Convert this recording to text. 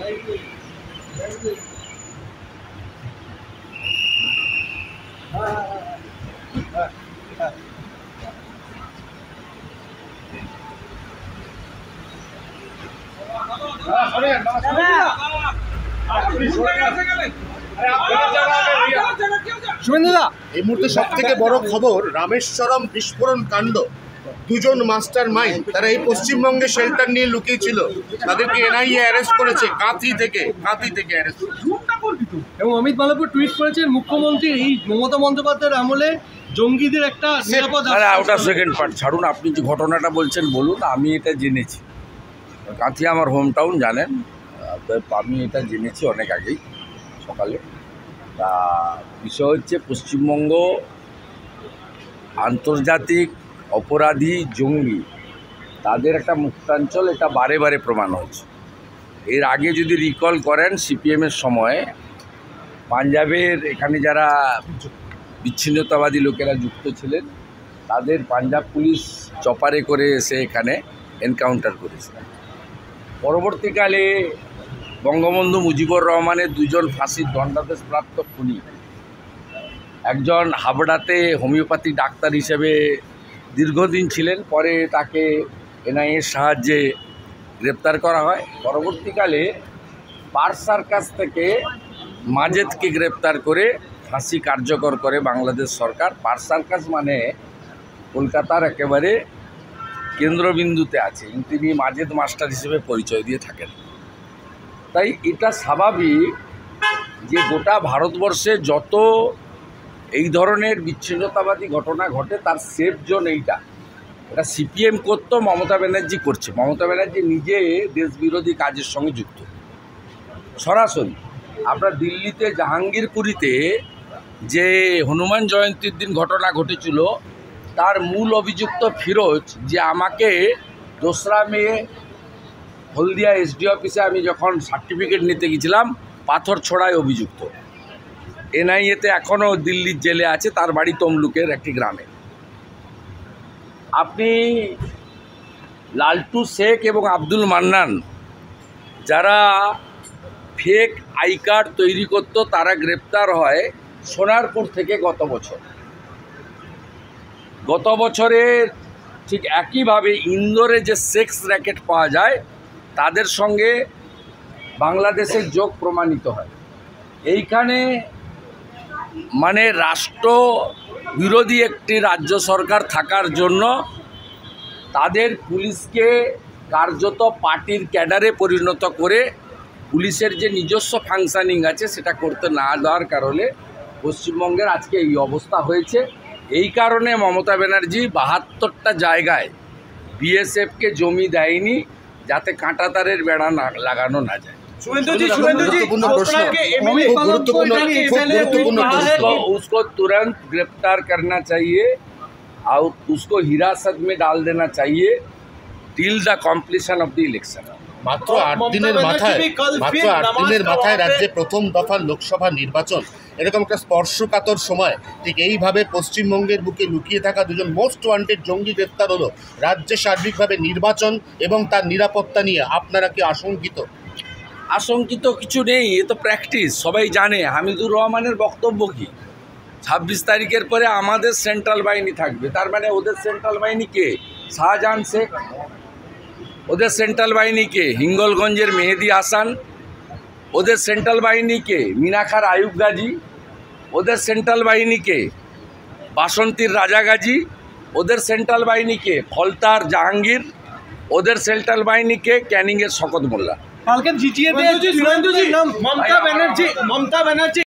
এই মুহূর্তে সব থেকে বড় খবর, রামেশ্বরম বিস্ফোরণ কাণ্ড। দুজন মাস্টার মাইন্ড তারা এই পশ্চিমবঙ্গে শেল্টার নিয়ে লুকিয়েছিল, তাদেরকে এনআইএ অ্যারেস্ট করেছে কাঁথি থেকে অ্যারেস্ট। এবং অমিত মালব্য টুইট করেছেন, মুখ্যমন্ত্রী এই মমতা বন্দ্যোপাধ্যায়ের আমলে জঙ্গিদের একটা নিরাপদ। ওটা সেকেন্ড পার্ট ছাড়ুন, আপনি যে ঘটনাটা বলছেন বলুন। আমি এটা জেনেছি, কাঁথি আমার হোম টাউন জানেন, আমি এটা জেনেছি অনেক আগেই সকালে। তা বিষয় হচ্ছে, পশ্চিমবঙ্গ আন্তর্জাতিক অপরাধী জঙ্গি তাদের একটা মুক্তাঞ্চল, এটা বারে বারে প্রমাণ হয়েছে। এর আগে যদি রিকল করেন, সিপিএমের সময় পাঞ্জাবের এখানে যারা বিচ্ছিন্নতাবাদী লোকেরা যুক্ত ছিলেন, তাদের পাঞ্জাব পুলিশ চপারে করে এসে এখানে এনকাউন্টার করেছে। পরবর্তীকালে বঙ্গবন্ধু মুজিবুর রহমানের দুজন ফাঁসির দণ্ডাদেশপ্রাপ্ত খুনি, একজন হাবড়াতে হোমিওপ্যাথি ডাক্তার হিসেবে দীর্ঘদিন ছিলেন, পরে তাকে এনআইএর সাহায্যে গ্রেপ্তার করা হয়। পরবর্তীকালে পার্স সার্কাস থেকে মাজেদকে গ্রেপ্তার করে ফাঁসি কার্যকর করে বাংলাদেশ সরকার। পার্স সার্কাস মানে কলকাতার একেবারে কেন্দ্রবিন্দুতে আছে, তিনি মাজেদ মাস্টার হিসেবে পরিচয় দিয়ে থাকেন। তাই এটা স্বাভাবিক যে গোটা ভারতবর্ষে যত এই ধরনের বিচ্ছিন্নতাবাদী ঘটনা ঘটে, তার সেফ জোন এইটা। এটা সিপিএম করত, মমতা ব্যানার্জি করছে। মমতা ব্যানার্জি নিজে দেশবিরোধী কাজের সঙ্গে যুক্ত সরাসরি। আপনার দিল্লিতে জাহাঙ্গীরপুরীতে যে হনুমান জয়ন্তীর দিন ঘটনা ঘটেছিল, তার মূল অভিযুক্ত ফিরোজ, যে আমাকে 2রা মে হলদিয়া এসডি অফিসে আমি যখন সার্টিফিকেট নিতে গেছিলাম, পাথর ছোড়ায় অভিযুক্ত। এনআইএতে এখনও দিল্লির জেলে আছে, তার বাড়ি তমলুকের একটি গ্রামে। আপনি লালটু শেখ এবং আব্দুল মান্নান, যারা ফেক আই কার্ড তৈরি করত, তারা গ্রেপ্তার হয় সোনারপুর থেকে গত বছরে ঠিক একইভাবে ইন্দোরে যে সেক্স র্যাকেট পাওয়া যায়, তাদের সঙ্গে বাংলাদেশের যোগ প্রমাণিত হয়। এইখানে মানে রাষ্ট্র বিরোধী একটি রাজ্য সরকার থাকার জন্য তাদের পুলিশকে কার্যত পার্টির ক্যাডারে পরিণত করে পুলিশের যে নিজস্ব ফাংশনিং আছে সেটা করতে না দেওয়ার কারণে পশ্চিমবঙ্গের আজকে এই অবস্থা হয়েছে। এই কারণে মমতা ব্যানার্জি 72টা জায়গায় বিএসএফকে জমি দেয়নি, যাতে কাঁটাতারের বেড়া না লাগানো না যায়। उसको तुरंत गिरफ्तार करना चाहिए और उसको हिरासत में डाल देना चाहिए till the completion of the election. মাত্র 8 দিনের মাথায় রাজ্যে প্রথম দফার লোকসভা নির্বাচন, এরকম একটা স্পর্শকাতর সময় ঠিক এইভাবে পশ্চিমবঙ্গের বুকে লুকিয়ে থাকা দুজন মোস্ট ওয়ান্টেড জঙ্গি গ্রেপ্তার হলো। রাজ্যে সার্বিকভাবে নির্বাচন এবং তার নিরাপত্তা নিয়ে আপনারা কি আশঙ্কিত? আশঙ্কিত কিছু নেই, এ তো প্র্যাকটিস, সবাই জানে। হামিদুর রহমানের বক্তব্য কি, 26 তারিখের পরে আমাদের সেন্ট্রাল বাহিনী থাকবে। তার মানে ওদের সেন্ট্রাল বাহিনী কে? শাহজাহান শেখ। ওদের সেন্ট্রাল বাহিনী কে? হিঙ্গলগঞ্জের মেহেদি হাসান। ওদের সেন্ট্রাল বাহিনী কে? মিনাখার আয়ুব গাজী। ওদের সেন্ট্রাল বাহিনী কে? বাসন্তীর রাজা গাজী। ওদের সেন্ট্রাল বাহিনী কে? ফলতার জাহাঙ্গীর। ওদের সেন্ট্রাল বাহিনী কে? ক্যানিংয়ের শকত মোল্লা। কালকে জিটিএতে মমতা ব্যানার্জি